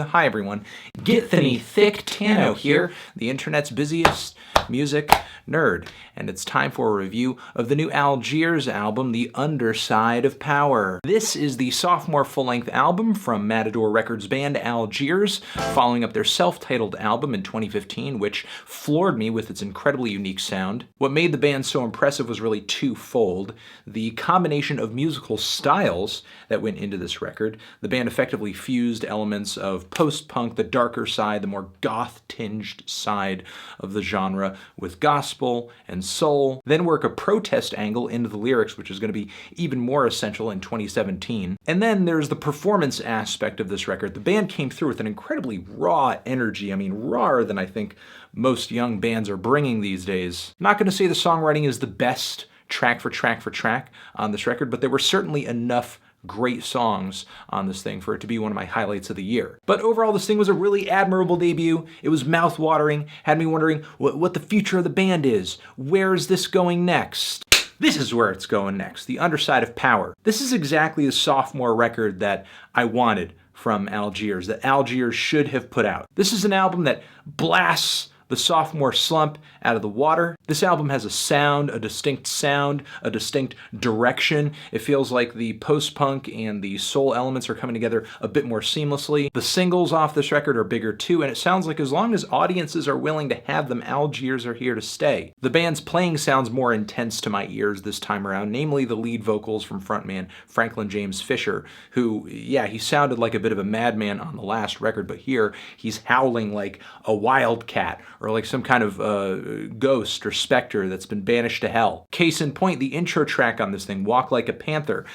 Hi everyone, Githany Thick Tano here, the internet's busiest music nerd, and it's time for a review of the new Algiers album, The Underside of Power. This is the sophomore full-length album from MATADOR Records band Algiers, following up their self-titled album in 2015, which floored me with its incredibly unique sound. What made the band so impressive was really twofold: the combination of musical styles that went into this record. The band effectively fused elements of post-punk, the darker side, the more goth-tinged side of the genre, with gospel and soul, then work a protest angle into the lyrics, which is going to be even more essential in 2017. And then there's the performance aspect of this record. The band came through with an incredibly raw energy, rawer than I think most young bands are bringing these days. Not going to say the songwriting is the best track for track on this record, but there were certainly enough great songs on this thing for it to be one of my highlights of the year. But overall, this thing was a really admirable debut. It was mouth-watering, had me wondering what the future of the band is. Where is this going next? This is where it's going next, The Underside of Power. This is exactly the sophomore record that I wanted from Algiers, that Algiers should have put out. This is an album that blasts the sophomore slump out of the water. This album has a sound, a distinct direction. It feels like the post-punk and the soul elements are coming together a bit more seamlessly. The singles off this record are bigger too, and it sounds like as long as audiences are willing to have them, Algiers are here to stay. The band's playing sounds more intense to my ears this time around, namely the lead vocals from frontman Franklin James Fisher, who, yeah, he sounded like a bit of a madman on the last record, but here he's howling like a wildcat, or like some kind of ghost or specter that's been banished to hell. Case in point, the intro track on this thing, Walk Like a Panther.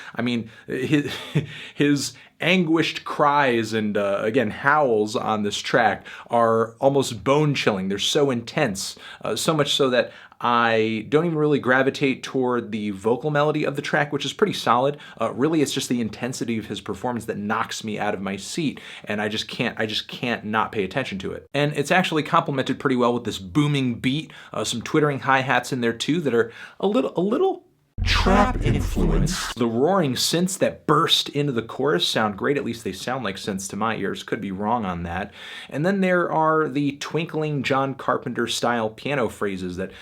His anguished cries and, again, howls on this track are almost bone-chilling. They're so intense, so much so that I don't even really gravitate toward the vocal melody of the track, which is pretty solid. Really, it's just the intensity of his performance that knocks me out of my seat, and I just can't not pay attention to it. And it's actually complemented pretty well with this booming beat, some twittering hi-hats in there too that are a little trap influence. The roaring synths that burst into the chorus sound great, at least they sound like synths to my ears, could be wrong on that. And then there are the twinkling John Carpenter style piano phrases that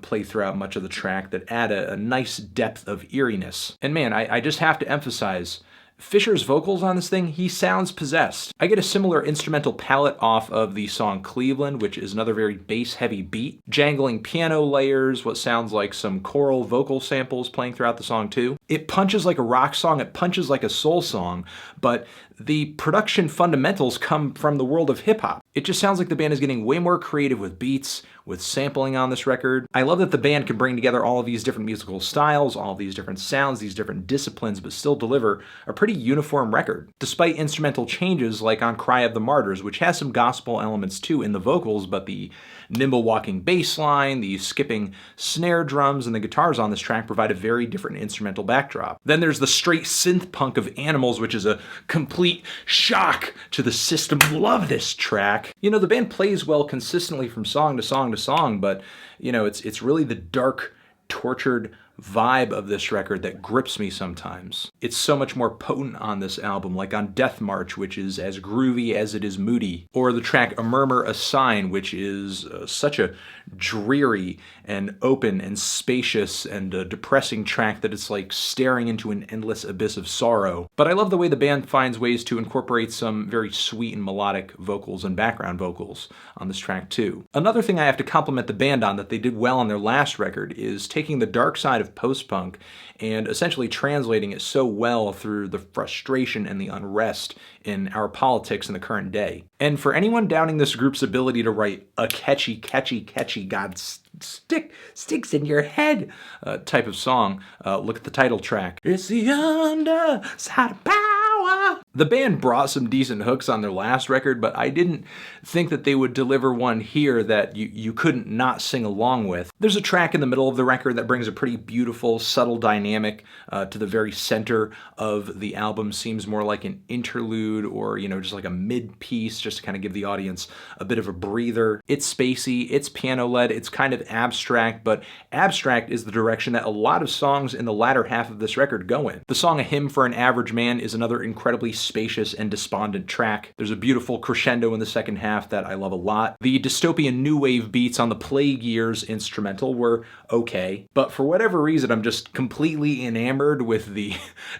play throughout much of the track that add a nice depth of eeriness. And man, I just have to emphasize, Fisher's vocals on this thing, he sounds possessed. I get a similar instrumental palette off of the song Cleveland, which is another very bass-heavy beat. Jangling piano layers, what sounds like some choral vocal samples playing throughout the song too. It punches like a rock song, it punches like a soul song, but the production fundamentals come from the world of hip-hop. It just sounds like the band is getting way more creative with beats, with sampling on this record. I love that the band can bring together all of these different musical styles, all of these different sounds, these different disciplines, but still deliver a pretty uniform record. Despite instrumental changes like on Cry of the Martyrs, which has some gospel elements too in the vocals, but the nimble walking bass line, the skipping snare drums, and the guitars on this track provide a very different instrumental backdrop. Then there's the straight synth punk of Animals, which is a complete shock to the system. Love this track. The band plays well consistently from song to song to song, but it's really the dark, tortured vibe of this record that grips me sometimes. It's so much more potent on this album, like on Death March, which is as groovy as it is moody, or the track A Murmur, a Sign, which is such a dreary and open and spacious and depressing track that it's like staring into an endless abyss of sorrow. But I love the way the band finds ways to incorporate some very sweet and melodic vocals and background vocals on this track too. Another thing I have to compliment the band on that they did well on their last record is taking the dark side of post-punk and essentially translating it so well through the frustration and the unrest in our politics in the current day. And for anyone doubting this group's ability to write a catchy God sticks in your head type of song, look at the title track. It's the underside of power. The band brought some decent hooks on their last record, but I didn't think that they would deliver one here that you couldn't not sing along with. There's a track in the middle of the record that brings a pretty beautiful, subtle dynamic to the very center of the album. Seems more like an interlude or, just like a mid-piece, just to kind of give the audience a bit of a breather. It's spacey, it's piano-led, it's kind of abstract, but abstract is the direction that a lot of songs in the latter half of this record go in. The song A Hymn for an Average Man is another incredibly spacious and despondent track. There's a beautiful crescendo in the second half that I love a lot. The dystopian new wave beats on the Plague Years instrumental were okay, but for whatever reason, I'm just completely enamored with the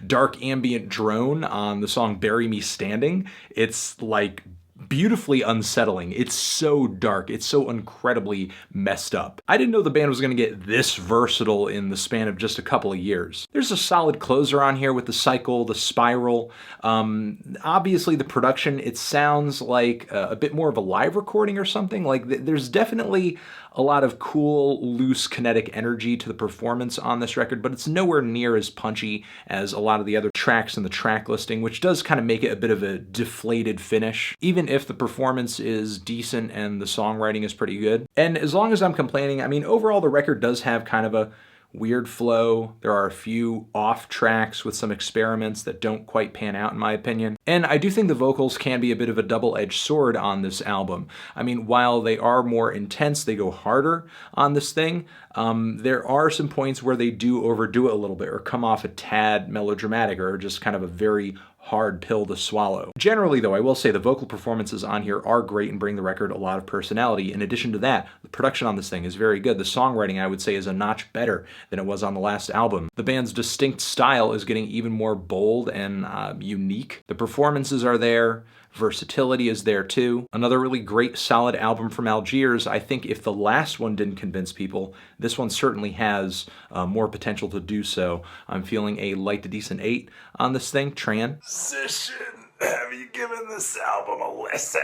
dark ambient drone on the song Bury Me Standing. It's like beautifully unsettling. It's so dark. It's so incredibly messed up. I didn't know the band was going to get this versatile in the span of just a couple of years. There's a solid closer on here with the cycle, the spiral. Obviously the production, it sounds like a bit more of a live recording or something. Like there's definitely a lot of cool, loose kinetic energy to the performance on this record, but it's nowhere near as punchy as a lot of the other tracks in the track listing, which does kind of make it a bit of a deflated finish, even if the performance is decent and the songwriting is pretty good. And as long as I'm complaining, I mean, overall the record does have kind of a weird flow. There are a few off tracks with some experiments that don't quite pan out in my opinion. And I do think the vocals can be a bit of a double-edged sword on this album. I mean, while they are more intense, they go harder on this thing, there are some points where they do overdo it a little bit or come off a tad melodramatic or just kind of a very hard pill to swallow. Generally though, I will say the vocal performances on here are great and bring the record a lot of personality. In addition to that, the production on this thing is very good. The songwriting, I would say, is a notch better than it was on the last album. The band's distinct style is getting even more bold and unique. The performances are there. Versatility is there too. Another really great solid album from Algiers. I think if the last one didn't convince people, this one certainly has more potential to do so. I'm feeling a light to decent 8 on this thing. Transition. Have you given this album a listen?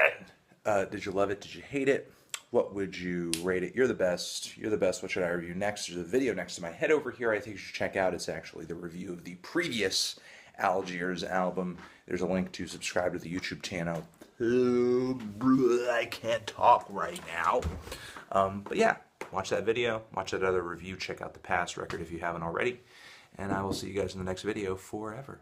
Did you love it? Did you hate it? What would you rate it? You're the best. You're the best. What should I review next? There's a video next to my head over here I think you should check out. It's actually the review of the previous Algiers album. There's a link to subscribe to the YouTube channel. I can't talk right now. But yeah, watch that video, watch that other review, check out the past record if you haven't already, and I will see you guys in the next video forever.